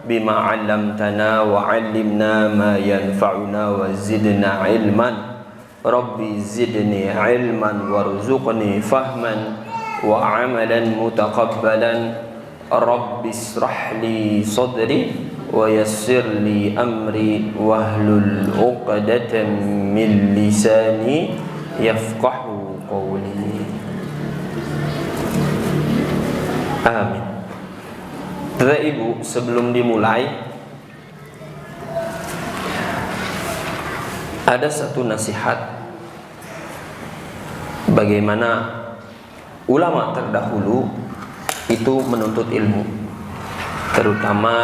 bima 'allamtana wa 'allimna ma yanfa'una wa zidna 'ilman. Rabbi zidni 'ilman warzuqni fahman wa 'amalan mutaqabbalan. Rabbi israh li sadri wa yassir li amri wahlul 'uqdatam min lisani yafqahu qawli. Amin. Bapak Ibu, sebelum dimulai ada satu nasihat bagaimana ulama terdahulu itu menuntut ilmu, terutama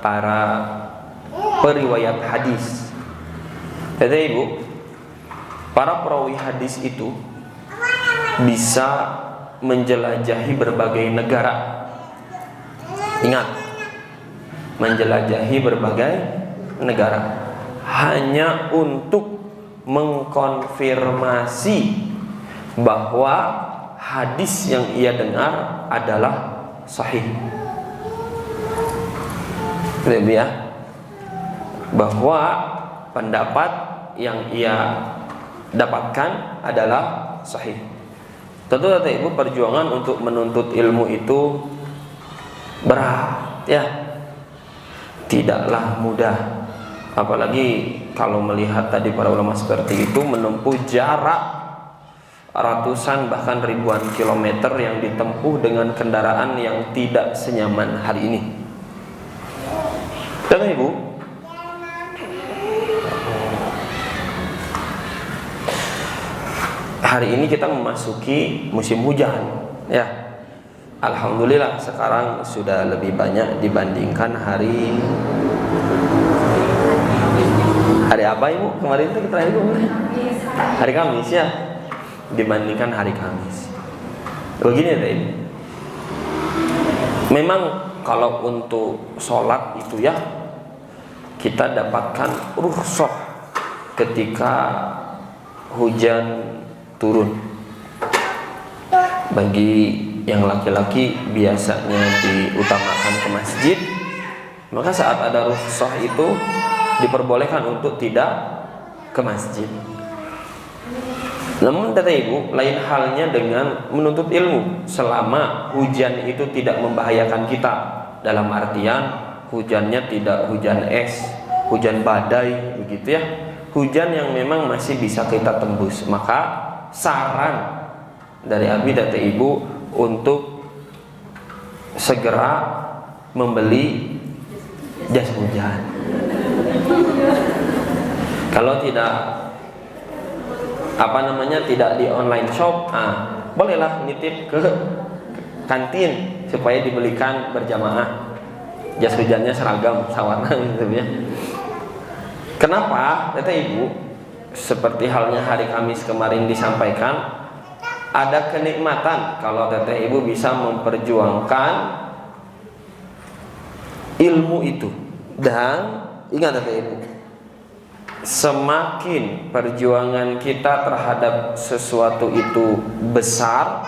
para periwayat hadis. Bapak Ibu, para perawi hadis itu bisa menjelajahi berbagai negara. Ingat, menjelajahi berbagai negara hanya untuk mengkonfirmasi bahwa hadis yang ia dengar adalah sahih. Ya, bahwa pendapat yang ia dapatkan adalah sahih. Tentu Bapak Ibu, perjuangan untuk menuntut ilmu itu berat, ya, tidaklah mudah. Apalagi kalau melihat tadi para ulama seperti itu menempuh jarak ratusan bahkan ribuan kilometer yang ditempuh dengan kendaraan yang tidak senyaman hari ini. Bapak Ibu, hari ini kita memasuki musim hujan, ya. Alhamdulillah sekarang sudah lebih banyak dibandingkan hari apa Ibu? Kemarin itu kita hari Kamis, ya, dibandingkan hari Kamis. Begini ya Ibu, memang kalau untuk sholat itu ya kita dapatkan rukhsah ketika hujan turun. Bagi yang laki-laki biasanya diutamakan ke masjid, maka saat ada rukhsah itu diperbolehkan untuk tidak ke masjid. Namun kata Ibu, lain halnya dengan menuntut ilmu selama hujan itu tidak membahayakan kita. Dalam artian hujannya tidak hujan es, hujan badai begitu ya, hujan yang memang masih bisa kita tembus. Maka saran dari Abi dan Ibu untuk segera membeli jas hujan. Kalau tidak tidak di online shop, bolehlah nitip ke kantin supaya dibelikan berjamaah. Jas hujannya seragam, sawarna gitu ya. Kenapa? Kata Ibu, seperti halnya hari Kamis kemarin disampaikan, ada kenikmatan kalau teteh ibu bisa memperjuangkan ilmu itu. Dan ingat teteh ibu, semakin perjuangan kita terhadap sesuatu itu besar,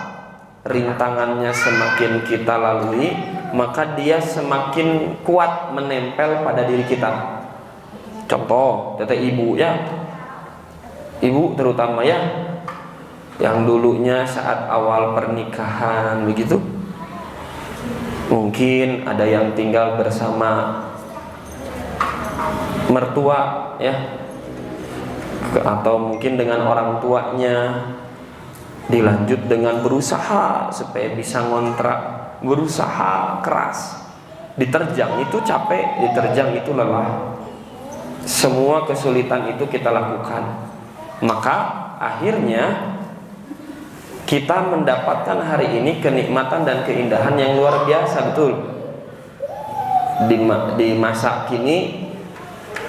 rintangannya semakin kita lalui, maka dia semakin kuat menempel pada diri kita. Contoh teteh ibu ya, ibu terutama ya, yang dulunya saat awal pernikahan begitu, mungkin ada yang tinggal bersama mertua ya, atau mungkin dengan orang tuanya, dilanjut dengan berusaha supaya bisa ngontrak, berusaha keras, diterjang itu capek, diterjang itu lelah. Semua kesulitan itu kita lakukan, maka akhirnya kita mendapatkan hari ini kenikmatan dan keindahan yang luar biasa, betul. Di masa kini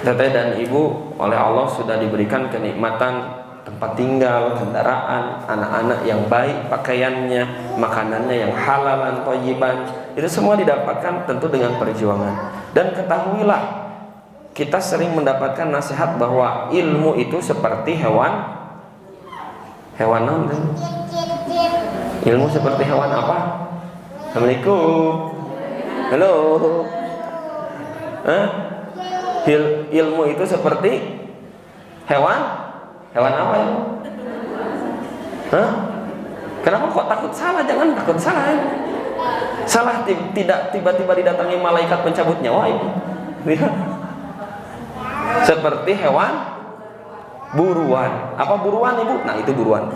teteh dan ibu oleh Allah sudah diberikan kenikmatan tempat tinggal, kendaraan, anak-anak yang baik pakaiannya, makanannya yang halalan, thayyiban. Itu semua didapatkan tentu dengan perjuangan. Dan ketahuilah, kita sering mendapatkan nasihat bahwa ilmu itu seperti hewan non. Ilmu seperti hewan apa? Assalamualaikum. Halo. Hah? Ilmu itu seperti hewan? Hewan apa ya? Hah? Kenapa kok takut salah? Jangan takut salah ya. Salah tidak tiba-tiba didatangi malaikat pencabut nyawa itu. Seperti hewan buruan. Apa buruan ibu? Nah itu buruan.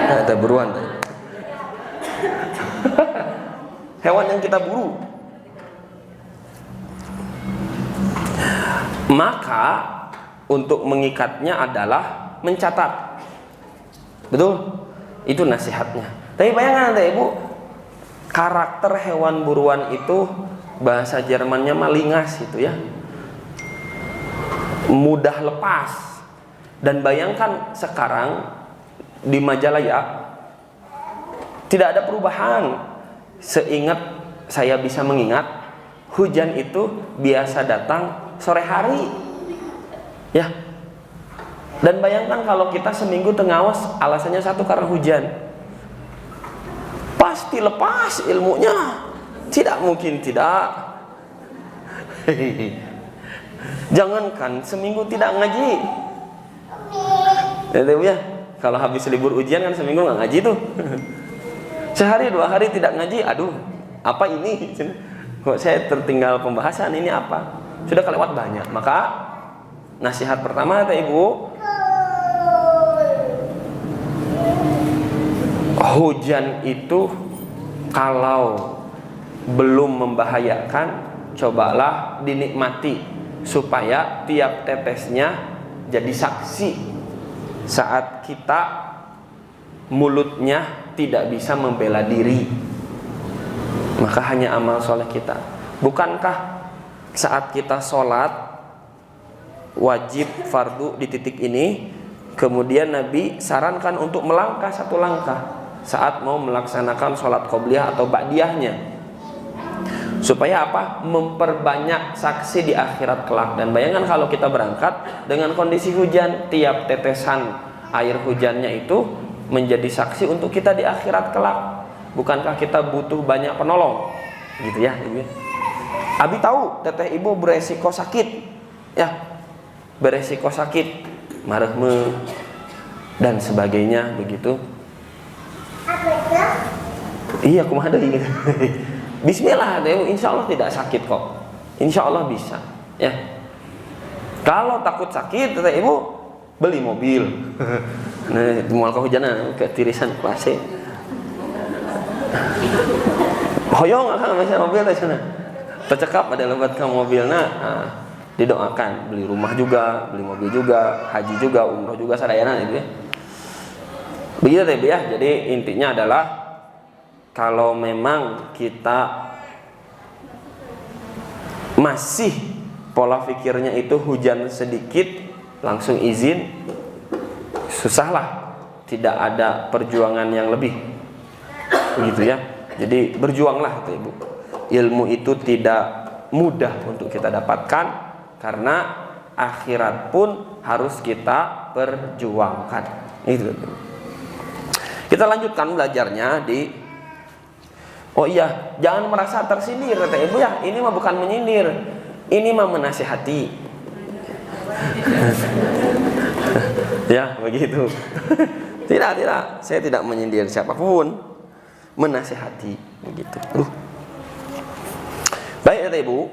Nah, itu buruan. Hewan yang kita buru. Maka untuk mengikatnya adalah mencatat. Betul? Itu nasihatnya. Tapi bayangkan nanti ibu, karakter hewan buruan itu bahasa Jermannya malingas itu ya, mudah lepas. Dan bayangkan sekarang di Majalaya tidak ada perubahan. Seingat saya bisa mengingat, hujan itu biasa datang sore hari ya. Dan bayangkan kalau kita seminggu tengawas, alasannya satu karena hujan, pasti lepas ilmunya, tidak mungkin tidak. Jangankan seminggu tidak ngaji ya, kalau habis libur ujian kan seminggu nggak ngaji tuh. Sehari 2 hari tidak ngaji, aduh apa ini, kok saya tertinggal pembahasan ini apa, sudah kelewat banyak. Maka nasihat pertama kata ibu, hujan itu kalau belum membahayakan, cobalah dinikmati supaya tiap tetesnya jadi saksi saat kita mulutnya tidak bisa membela diri. Maka hanya amal soleh kita. Bukankah saat kita sholat wajib fardu di titik ini, kemudian Nabi sarankan untuk melangkah 1 langkah saat mau melaksanakan sholat qobliyah atau ba'diyahnya, supaya apa? Memperbanyak saksi di akhirat kelak. Dan bayangkan kalau kita berangkat dengan kondisi hujan, tiap tetesan air hujannya itu menjadi saksi untuk kita di akhirat kelak. Bukankah kita butuh banyak penolong? Gitu ya, ibu. Abi tahu teteh ibu beresiko sakit, ya, beresiko sakit, marahme dan sebagainya begitu. Iya, kumaha deui gitu. Bismillah, insya Allah tidak sakit kok. Insya Allah bisa, ya. Kalau takut sakit, teteh ibu beli mobil. Nah, mual kehujanan ketirisan AC. Hoyong akan masih mobil di sana. Tercekap ada lebat ke mobilnya. Nah, didoakan beli rumah juga, beli mobil juga, haji juga, umroh juga sadayana itu ya. Begitu deh ya. Jadi intinya adalah kalau memang kita masih pola pikirnya itu hujan sedikit langsung izin, susahlah, tidak ada perjuangan yang lebih, begitu ya. Jadi berjuanglah itu ibu. Ilmu itu tidak mudah untuk kita dapatkan, karena akhirat pun harus kita perjuangkan. Itu. Kita lanjutkan belajarnya di. Oh iya, jangan merasa tersindir kata ibu ya. Ini mah bukan menyindir, ini mah menasihati. Ya begitu. Tidak, saya tidak menyindir siapapun, menasihati begitu. Baik kata ibu,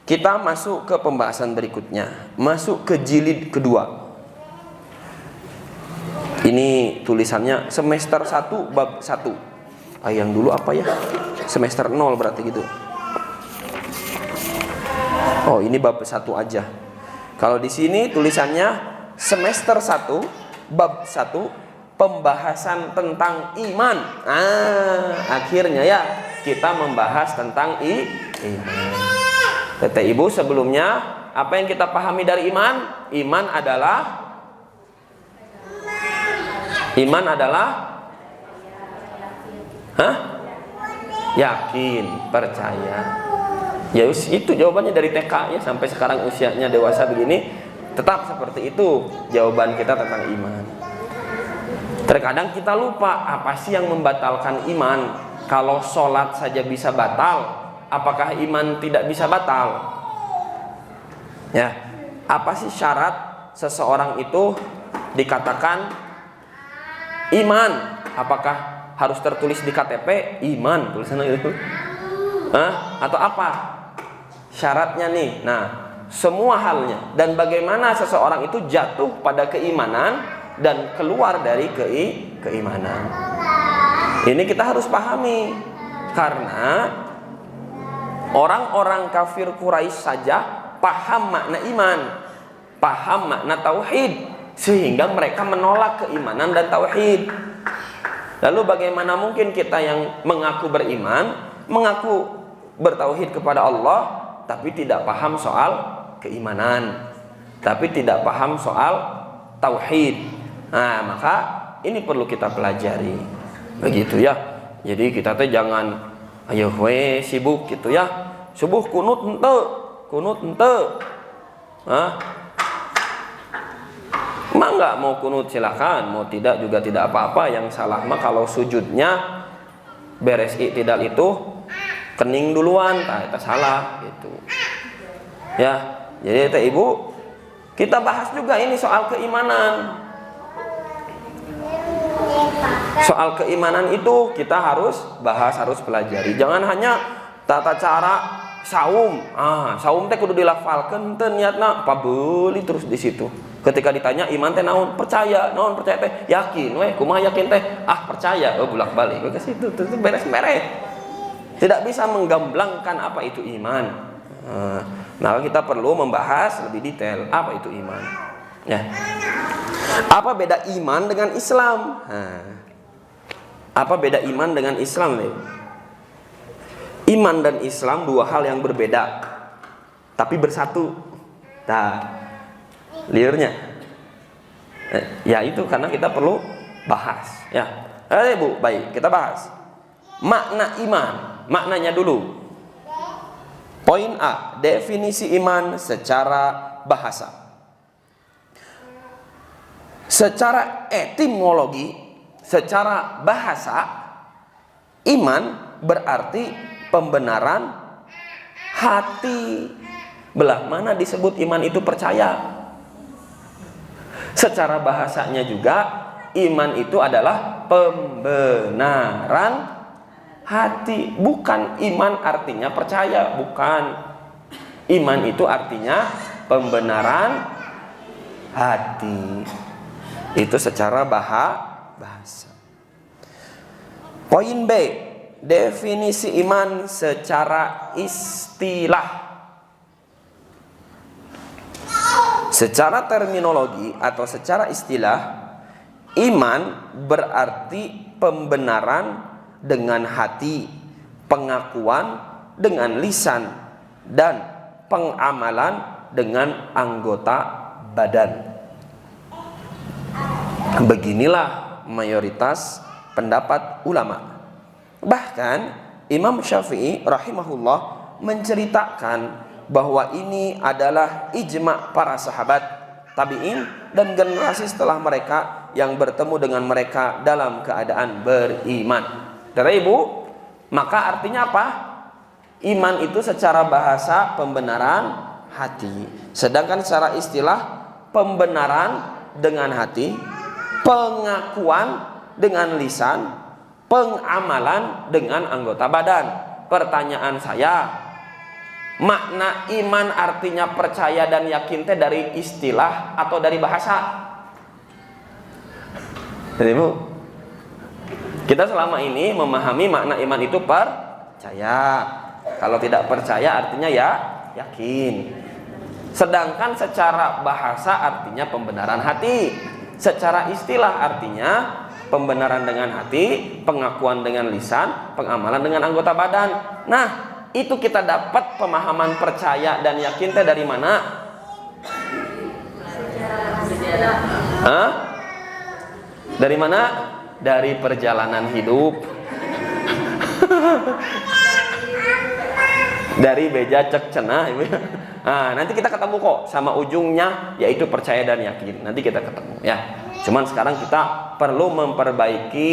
kita masuk ke pembahasan berikutnya, masuk ke jilid kedua. Ini tulisannya semester 1 bab 1. Yang dulu apa ya? Semester 0 berarti gitu. Oh, ini bab 1 aja. Kalau di sini tulisannya semester 1 bab 1 pembahasan tentang iman. Akhirnya ya kita membahas tentang iman. Teteh ibu, sebelumnya apa yang kita pahami dari iman? Iman adalah yakin, percaya. Ya itu jawabannya dari TK ya sampai sekarang usianya dewasa begini, tetap seperti itu jawaban kita tentang iman. Terkadang kita lupa apa sih yang membatalkan iman. Kalau sholat saja bisa batal, apakah iman tidak bisa batal? Ya, apa sih syarat seseorang itu dikatakan iman? Apakah harus tertulis di KTP iman tulisannya itu? Atau apa syaratnya nih? Nah, semua halnya dan bagaimana seseorang itu jatuh pada keimanan dan keluar dari keimanan. Ini kita harus pahami, karena orang-orang kafir Quraisy saja paham makna iman, paham makna tauhid, sehingga mereka menolak keimanan dan tauhid. Lalu bagaimana mungkin kita yang mengaku beriman, mengaku bertauhid kepada Allah, tapi tidak paham soal keimanan, tapi tidak paham soal tauhid. Nah, maka ini perlu kita pelajari, begitu ya. Jadi kita tuh jangan ayo we sibuk gitu ya, subuh kunut ente, nggak mau kunut silakan, mau tidak juga tidak apa-apa. Yang salah mah kalau sujudnya beres tidak itu kening duluan, itu salah gitu ya. Jadi teh ibu, kita bahas juga ini soal keimanan. Soal keimanan itu kita harus bahas, harus pelajari. Jangan hanya tata cara saum. Saum teh kudu dilafalkeun teh niatna pabeuli terus di situ. Ketika ditanya iman teh naon? Percaya. Naon percaya teh? Yakin we. Kumaha yakin teh? Percaya. Bolak-balik ke situ. Terus beres-beres. Tidak bisa menggamblangkan apa itu iman. Maka kita perlu membahas lebih detail apa itu iman. Ya. Apa beda iman dengan Islam? Apa beda iman dengan Islam? Iman dan Islam dua hal yang berbeda, tapi bersatu. Nah, liurnya, ya itu karena kita perlu bahas. Ya, Bu, baik kita bahas makna iman. Maknanya dulu. Poin A, definisi iman secara bahasa. Secara etimologi, secara bahasa, iman berarti pembenaran hati. Belah mana disebut iman itu percaya. Secara bahasanya juga iman itu adalah pembenaran hati. Bukan iman artinya percaya, bukan. Iman itu artinya pembenaran hati. Itu secara bahasa. Poin B, definisi iman secara istilah. Secara terminologi atau secara istilah, iman berarti pembenaran dengan hati, pengakuan dengan lisan, dan pengamalan dengan anggota badan. Beginilah mayoritas pendapat ulama. Bahkan Imam Syafi'i rahimahullah menceritakan bahwa ini adalah ijma para sahabat, tabi'in, dan generasi setelah mereka yang bertemu dengan mereka dalam keadaan beriman. Dari ibu, maka artinya apa? Iman itu secara bahasa pembenaran hati, sedangkan secara istilah pembenaran dengan hati, pengakuan dengan lisan, pengamalan dengan anggota badan. Pertanyaan saya, makna iman artinya percaya dan yakin teh dari istilah atau dari bahasa? Jadi Bu, kita selama ini memahami makna iman itu percaya. Kalau tidak percaya artinya ya yakin. Sedangkan secara bahasa artinya pembenaran hati. Secara istilah artinya pembenaran dengan hati, pengakuan dengan lisan, pengamalan dengan anggota badan. Nah, itu kita dapat pemahaman percaya dan yakin teh dari mana? Dari mana? Dari perjalanan hidup. Dari beja cek cenah. Nanti kita ketemu kok sama ujungnya, yaitu percaya dan yakin. Nanti kita ketemu ya. Cuman sekarang kita perlu memperbaiki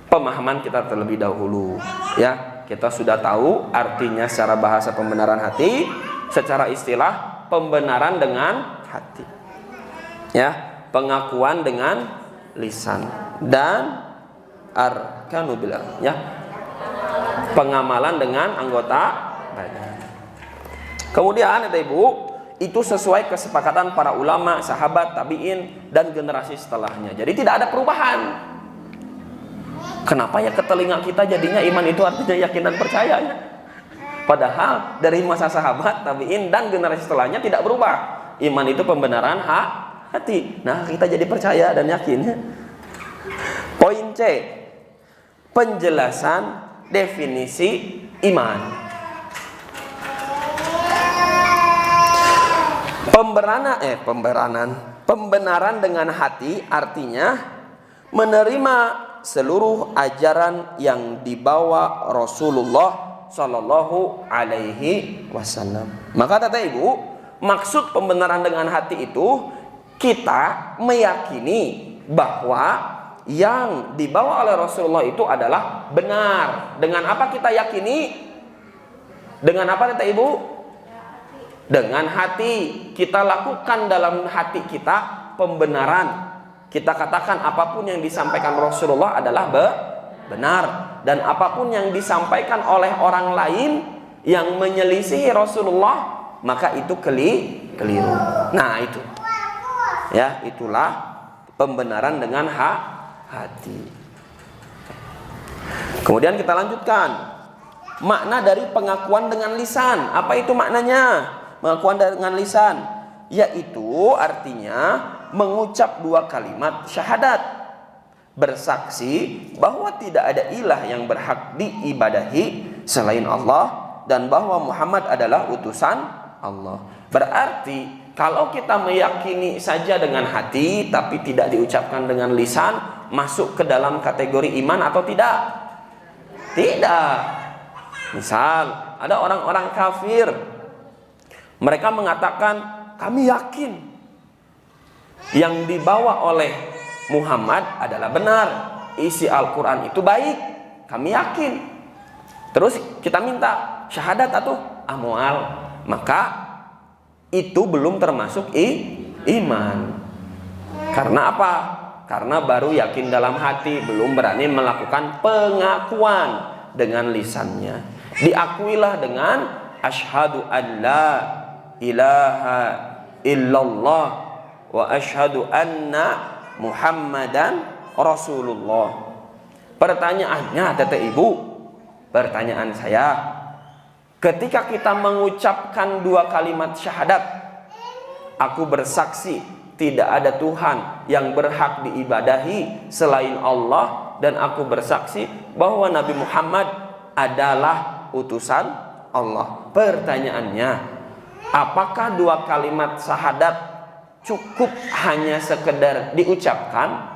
pemahaman kita terlebih dahulu ya. kita sudah tahu artinya secara bahasa pembenaran hati, secara istilah pembenaran dengan hati. Ya, pengakuan dengan lisan dan arkanu bil ya. Pengamalan dengan anggota badan. Kemudian Ibu, itu sesuai kesepakatan para ulama, sahabat, tabi'in dan generasi setelahnya. Jadi tidak ada perubahan. Kenapa ya ke telinga kita jadinya iman itu artinya yakin dan percaya ya? Padahal dari masa sahabat, tabi'in dan generasi setelahnya tidak berubah. Iman itu pembenaran hati. Nah, kita jadi percaya dan yakin ya. Poin C, penjelasan definisi iman. Pembenaran dengan hati artinya menerima seluruh ajaran yang dibawa Rasulullah Shallallahu Alaihi Wasallam. Maka kata Ibu, maksud pembenaran dengan hati itu kita meyakini bahwa yang dibawa oleh Rasulullah itu adalah benar. Dengan apa kita yakini? Dengan apa kata Ibu? Dengan hati. Kita lakukan dalam hati kita pembenaran. Kita katakan apapun yang disampaikan Rasulullah adalah benar. Dan apapun yang disampaikan oleh orang lain yang menyelisihi Rasulullah, maka itu keliru. Nah itu. Ya, itulah pembenaran dengan hati. Kemudian kita lanjutkan. Makna dari pengakuan dengan lisan. Apa itu maknanya? Pengakuan dengan lisan, yaitu artinya mengucap dua kalimat syahadat, bersaksi bahwa tidak ada ilah yang berhak diibadahi selain Allah dan bahwa Muhammad adalah utusan Allah. Berarti kalau kita meyakini saja dengan hati tapi tidak diucapkan dengan lisan, masuk ke dalam kategori iman atau tidak? Tidak. Misal ada orang-orang kafir, mereka mengatakan kami yakin yang dibawa oleh Muhammad adalah benar, isi Al-Quran itu baik, kami yakin. Terus kita minta syahadat atau amwal, maka itu belum termasuk iman. Karena apa? Karena baru yakin dalam hati, belum berani melakukan pengakuan dengan lisannya. Diakuilah dengan asyhadu an la ilaha illallah wa asyhadu anna Muhammadan Rasulullah. Pertanyaannya Tete Ibu, pertanyaan saya, ketika kita mengucapkan dua kalimat syahadat, aku bersaksi tidak ada Tuhan yang berhak diibadahi selain Allah, dan aku bersaksi bahwa Nabi Muhammad adalah utusan Allah. Pertanyaannya, apakah dua kalimat syahadat cukup hanya sekedar diucapkan